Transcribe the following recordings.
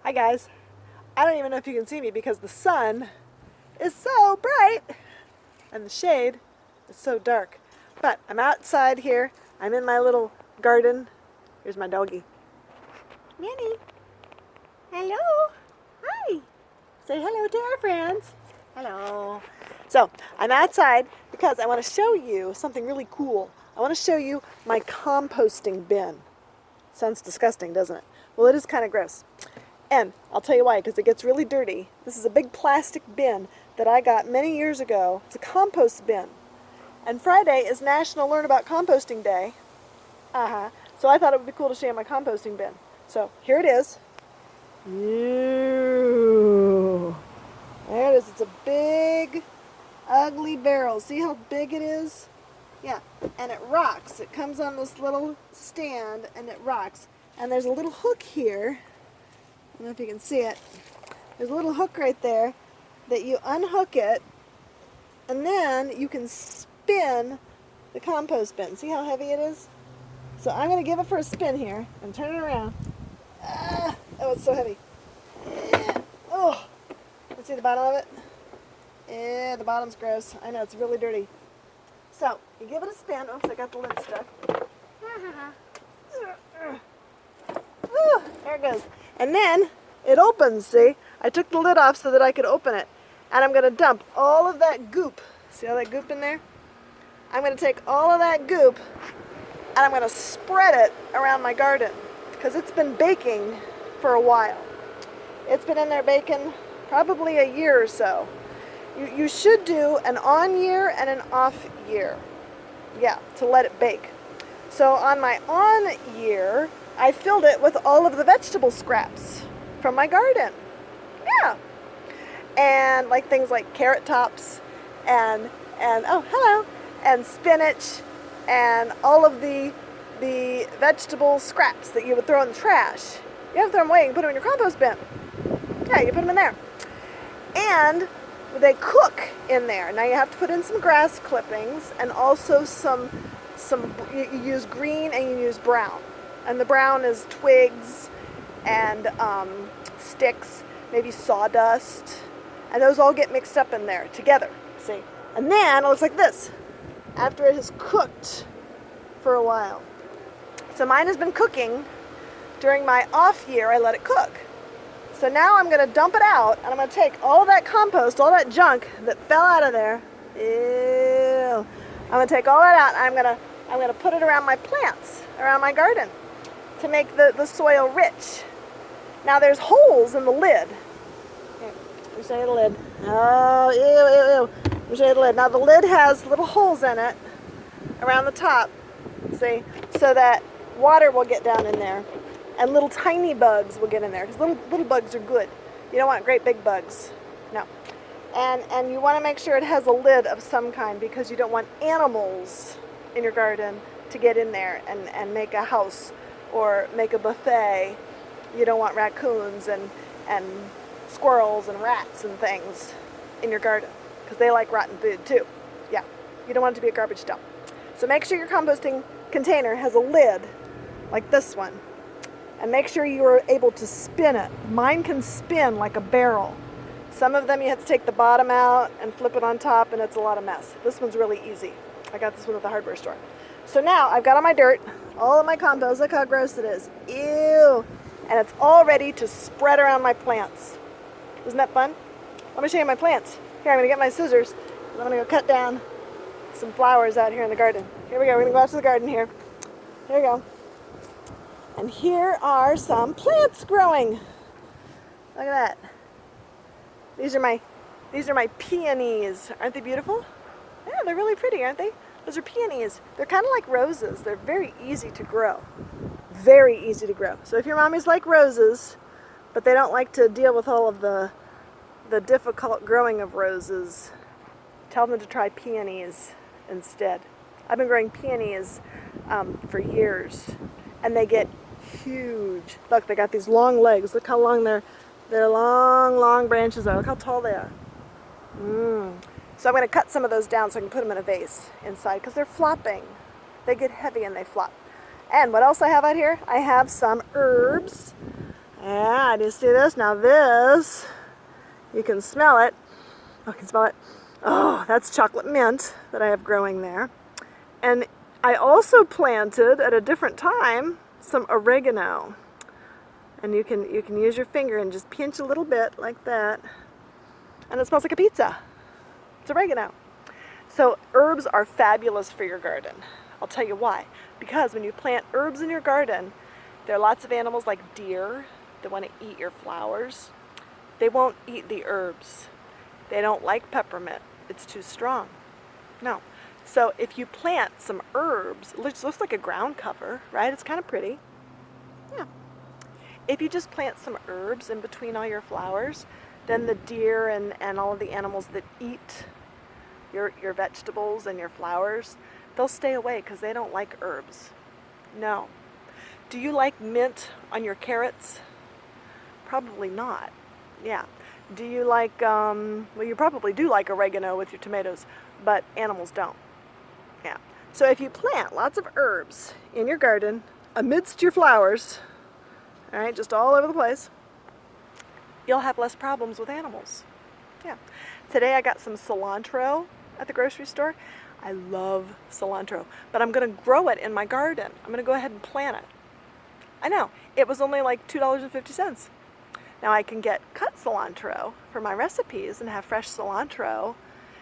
Hi guys. I don't even know if you can see me because the sun is so bright and the shade is so dark. But I'm outside here. I'm in my little garden. Here's my doggie. Minnie. Hello. Hi. Say hello to our friends. Hello. So I'm outside because I want to show you something really cool. I want to show you my composting bin. Sounds disgusting, doesn't it? Well, it is kind of gross. And I'll tell you why, because it gets really dirty. This is a big plastic bin that I got many years ago. It's a compost bin. And Friday is National Learn About Composting Day. So I thought it would be cool to show you my composting bin. So here it is. Ew. There it is. It's a big, ugly barrel. See how big it is? Yeah, and it rocks. It comes on this little stand and it rocks. And there's a little hook here. I don't know if you can see it. There's a little hook right there that you unhook it, and then you can spin the compost bin. See how heavy it is? So I'm going to give it for a spin here and turn it around. Oh, it's so heavy. Oh, let's see the bottom of it. Yeah, the bottom's gross. I know, it's really dirty. So you give it a spin. Oops, I got the lid stuck. There it goes. And then it opens, see? I took the lid off so that I could open it. And I'm going to dump all of that goop. See all that goop in there? I'm going to take all of that goop and I'm going to spread it around my garden because it's been baking for a while. It's been in there baking probably a year or so. You should do an on year and an off year. Yeah, to let it bake. So on my on year, I filled it with all of the vegetable scraps from my garden. Yeah. And like things like carrot tops and oh, hello, and spinach and all of the vegetable scraps that you would throw in the trash. You don't throw them away, you can put them in your compost bin. Yeah, you put them in there. And they cook in there. Now you have to put in some grass clippings and also you use green and you use brown. And the brown is twigs and sticks, maybe sawdust. And those all get mixed up in there together, see? And then it looks like this after it has cooked for a while. So mine has been cooking. During my off year, I let it cook. So now I'm going to dump it out, and I'm going to take all of that compost, all that junk that fell out of there. Ew. I'm going to take all that out, and I'm going to put it around my plants, around my garden, to make the soil rich. Now there's holes in the lid. Here, let me show you the lid. Oh, ew, ew, ew. Let me show you the lid. Now the lid has little holes in it around the top, see, so that water will get down in there. And little tiny bugs will get in there, because little bugs are good. You don't want great big bugs. No. And you want to make sure it has a lid of some kind, because you don't want animals in your garden to get in there and make a house or make a buffet. You don't want raccoons and squirrels and rats and things in your garden, because they like rotten food too. Yeah, you don't want it to be a garbage dump. So make sure your composting container has a lid like this one. And make sure you are able to spin it. Mine can spin like a barrel. Some of them you have to take the bottom out and flip it on top, and it's a lot of mess. This one's really easy. I got this one at the hardware store. So now I've got all my dirt, all of my compost. Look how gross it is. Ew. And it's all ready to spread around my plants. Isn't that fun? Let me show you my plants. Here, I'm going to get my scissors. I'm going to go cut down some flowers out here in the garden. Here we go. We're going to go out to the garden here. Here we go. And here are some plants growing. Look at that. These are my peonies. Aren't they beautiful? Yeah, they're really pretty, aren't they? Those are peonies. They're kind of like roses. They're very easy to grow. Very easy to grow. So if your mommies like roses, but they don't like to deal with all of the difficult growing of roses, tell them to try peonies instead. I've been growing peonies for years, and they get huge. Look, they got these long legs. Look how long their long branches are. Look how tall they are. So I'm going to cut some of those down so I can put them in a vase inside, because they're flopping. They get heavy and they flop. And what else I have out here? I have some herbs. Yeah, do you see this? Now this, you can smell it. Oh, you can smell it. Oh, that's chocolate mint that I have growing there. And I also planted at a different time some oregano. And you can use your finger and just pinch a little bit like that. And it smells like a pizza. It's oregano. So herbs are fabulous for your garden. I'll tell you why. Because when you plant herbs in your garden, there are lots of animals like deer that want to eat your flowers. They won't eat the herbs. They don't like peppermint. It's too strong. No. So if you plant some herbs, it looks like a ground cover, right? It's kind of pretty. Yeah. If you just plant some herbs in between all your flowers, then the deer and all of the animals that eat your vegetables and your flowers, they'll stay away because they don't like herbs. No. Do you like mint on your carrots? Probably not. Yeah. Do you like, well, you probably do like oregano with your tomatoes, but animals don't. Yeah. So if you plant lots of herbs in your garden amidst your flowers, all right, just all over the place, you'll have less problems with animals. Yeah. Today I got some cilantro at the grocery store. I love cilantro, but I'm going to grow it in my garden. I'm going to go ahead and plant it. I know, it was only like $2.50. Now I can get cut cilantro for my recipes and have fresh cilantro,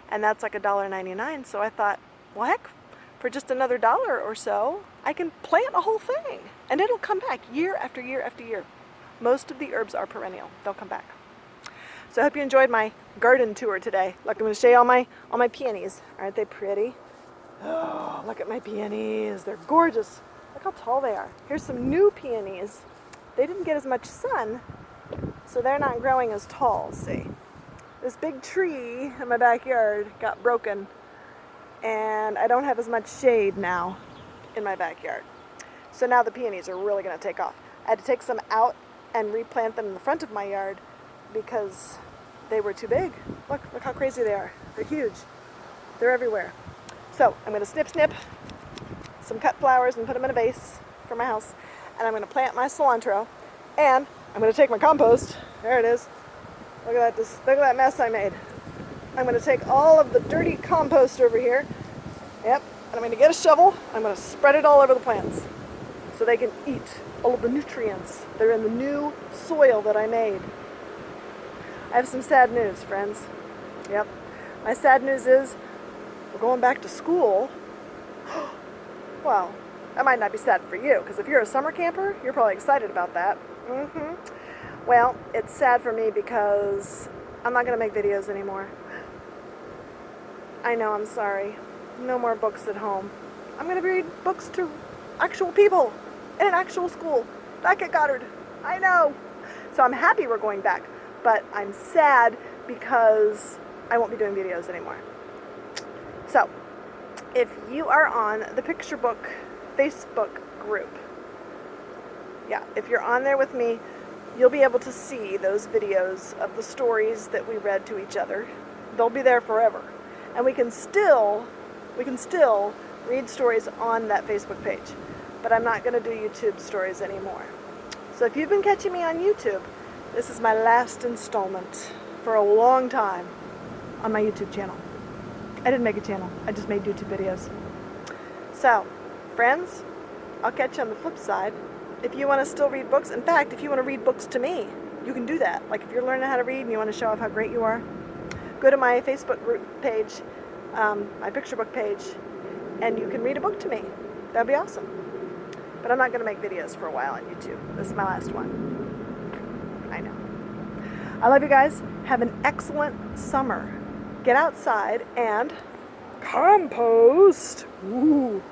and that's like $1.99. So I thought, well, heck, for just another $1 or so, I can plant a whole thing, and it'll come back year after year after year. Most of the herbs are perennial. They'll come back. So I hope you enjoyed my garden tour today. Look, I'm going to show you all my peonies. Aren't they pretty? Oh, look at my peonies. They're gorgeous. Look how tall they are. Here's some new peonies. They didn't get as much sun, so they're not growing as tall, see. This big tree in my backyard got broken, and I don't have as much shade now in my backyard. So now the peonies are really going to take off. I had to take some out and replant them in the front of my yard because they were too big. Look how crazy they are. They're huge. They're everywhere. So I'm going to snip some cut flowers and put them in a vase for my house. And I'm going to plant my cilantro. And I'm going to take my compost. There it is. Look at that mess I made. I'm going to take all of the dirty compost over here. Yep. And I'm going to get a shovel. I'm going to spread it all over the plants so they can eat all of the nutrients that are in the new soil that I made. I have some sad news, friends. Yep. My sad news is we're going back to school. Well, that might not be sad for you, because if you're a summer camper, you're probably excited about that. Well, it's sad for me because I'm not going to make videos anymore. I know, I'm sorry. No more books at home. I'm going to read books to actual people in an actual school back at Goddard. I know. So I'm happy we're going back, but I'm sad because I won't be doing videos anymore. So, if you are on the Picture Book Facebook group, yeah, if you're on there with me, you'll be able to see those videos of the stories that we read to each other. They'll be there forever. And we can still read stories on that Facebook page. But I'm not going to do YouTube stories anymore. So if you've been catching me on YouTube, this is my last installment for a long time on my YouTube channel. I didn't make a channel. I just made YouTube videos. So, friends, I'll catch you on the flip side. If you want to still read books, in fact, if you want to read books to me, you can do that. Like if you're learning how to read and you want to show off how great you are, go to my Facebook group page, my picture book page, and you can read a book to me. That'd be awesome. But I'm not going to make videos for a while on YouTube. This is my last one. I know. I love you guys. Have an excellent summer. Get outside and compost. Ooh.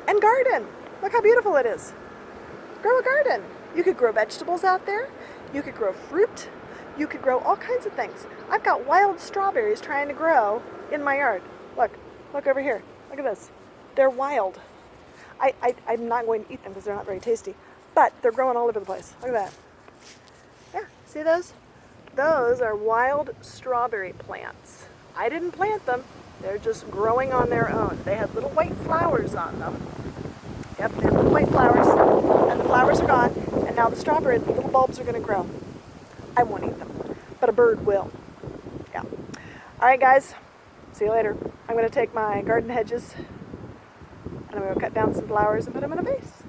And garden. Look how beautiful it is. Grow a garden. You could grow vegetables out there. You could grow fruit. You could grow all kinds of things. I've got wild strawberries trying to grow in my yard. Look over here. Look at this. They're wild. I'm not going to eat them because they're not very tasty. But they're growing all over the place. Look at that. Yeah, see those? Those are wild strawberry plants. I didn't plant them. They're just growing on their own. They had little white flowers on them. Yep, they have little white flowers. And the flowers are gone. And Now the strawberry little bulbs are going to grow. I won't eat them, but a bird will. Yeah. All right, guys. See you later. I'm going to take my garden hedges and I'm going to cut down some flowers and put them in a vase.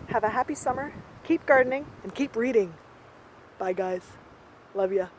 Have a happy summer. Keep gardening and keep reading. Bye, guys. Love ya.